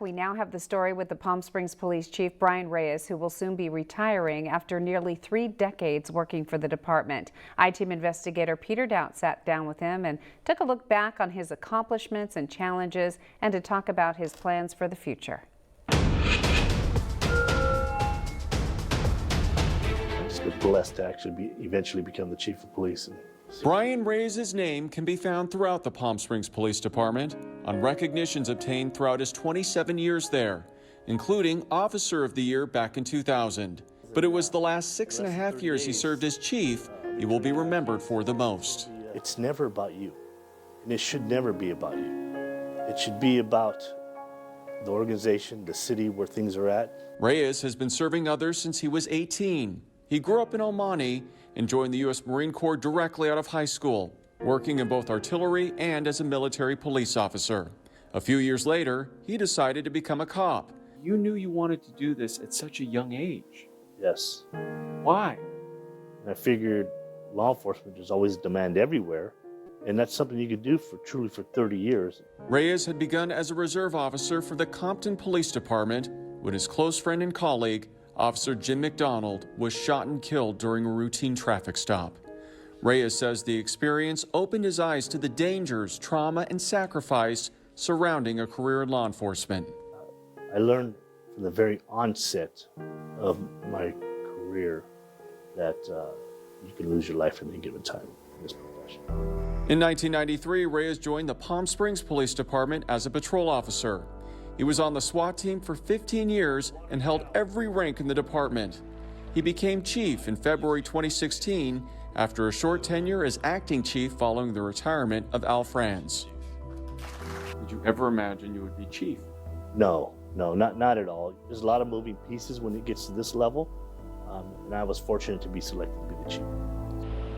We now have the story with the Palm Springs Police Chief Bryan Reyes, who will soon be retiring after nearly 3 decades working for the department. I-Team investigator Peter Doubt sat down with him and took a look back on his accomplishments and challenges and to talk about his plans for the future. I'm just blessed to actually eventually become the chief of police. Bryan Reyes' name can be found throughout the Palm Springs Police Department on recognitions obtained throughout his 27 years there, including Officer of the Year back in 2000. But it was the last 6.5 years he served as chief he will be remembered for the most. It's never about you, and it should never be about you. It should be about the organization, the city where things are at. Reyes has been serving others since he was 18. He grew up in El Monte and joined the U.S. Marine Corps directly out of high school, working in both artillery and as a military police officer. A few years later, he decided to become a cop. You knew you wanted to do this at such a young age. Yes. Why? And I figured law enforcement, there's always demand everywhere, and that's something you could do truly for 30 years. Reyes had begun as a reserve officer for the Compton Police Department when his close friend and colleague, Officer Jim McDonald, was shot and killed during a routine traffic stop. Reyes says the experience opened his eyes to the dangers, trauma, and sacrifice surrounding a career in law enforcement. I learned from the very onset of my career that you can lose your life at any given time in this profession. In 1993, Reyes joined the Palm Springs Police Department as a patrol officer. He was on the SWAT team for 15 years and held every rank in the department. He became chief in February 2016 after a short tenure as acting chief following the retirement of Al Franz. Did you ever imagine you would be chief? No, not at all. There's a lot of moving pieces when it gets to this level, and I was fortunate to be selected to be the chief.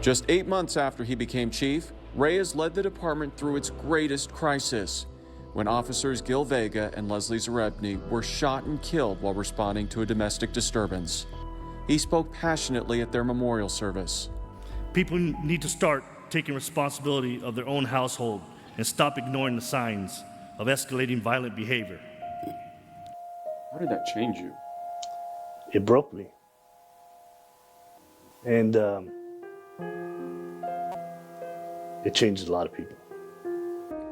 Just 8 months after he became chief, Reyes led the department through its greatest crisis, when officers Gil Vega and Leslie Zarebny were shot and killed while responding to a domestic disturbance. He spoke passionately at their memorial service. People need to start taking responsibility of their own household and stop ignoring the signs of escalating violent behavior. How did that change you? It broke me. And it changed a lot of people.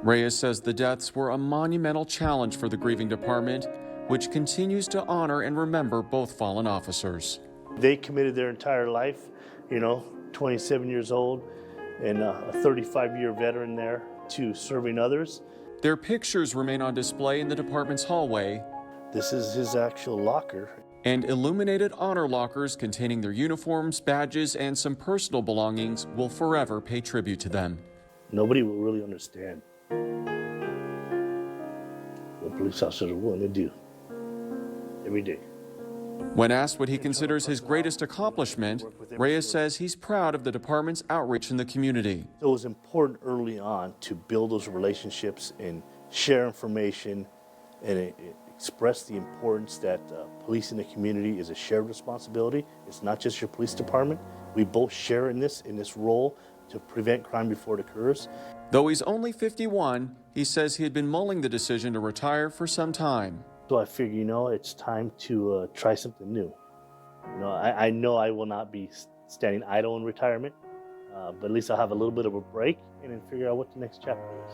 Reyes says the deaths were a monumental challenge for the grieving department, which continues to honor and remember both fallen officers. They committed their entire life, 27 years old and a 35-year veteran there, to serving others. Their pictures remain on display in the department's hallway. This is his actual locker. And illuminated honor lockers containing their uniforms, badges, and some personal belongings will forever pay tribute to them. Nobody will really understand what police officers are willing to do every day. When asked what he considers his greatest accomplishment, Reyes says he's proud of the department's outreach in the community. It was important early on to build those relationships and share information and express the importance that policing the community is a shared responsibility. It's not just your police department. We both share in this role to prevent crime before it occurs. Though he's only 51, he says he had been mulling the decision to retire for some time. So I figure, it's time to try something new. I know I will not be standing idle in retirement, but at least I'll have a little bit of a break and then figure out what the next chapter is.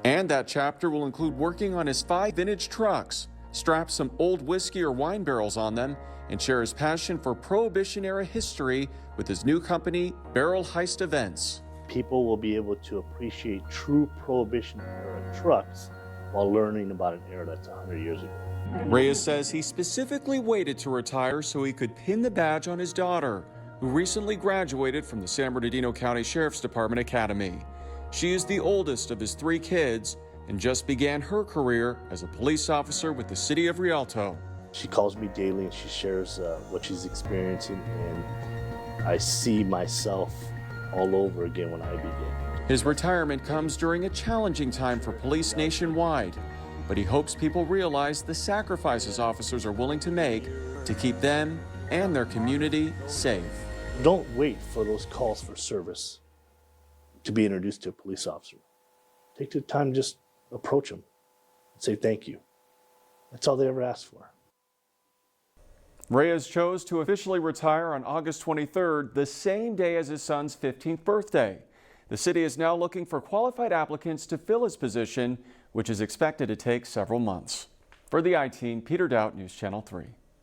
And that chapter will include working on his 5 vintage trucks, strap some old whiskey or wine barrels on them, and share his passion for Prohibition-era history with his new company, Barrel Heist Events. People will be able to appreciate true Prohibition-era trucks while learning about an era that's 100 years ago. Reyes says he specifically waited to retire so he could pin the badge on his daughter, who recently graduated from the San Bernardino County Sheriff's Department Academy. She is the oldest of his 3 kids and just began her career as a police officer with the city of Rialto. She calls me daily and she shares what she's experiencing, and I see myself all over again when I begin. His retirement comes during a challenging time for police nationwide, but he hopes people realize the sacrifices officers are willing to make to keep them and their community safe. Don't wait for those calls for service to be introduced to a police officer. Take the time, just approach them and say thank you. That's all they ever asked for. Reyes chose to officially retire on August 23rd, the same day as his son's 15th birthday. The city is now looking for qualified applicants to fill his position, which is expected to take several months. For the I-Team, Peter Doubt, News Channel 3.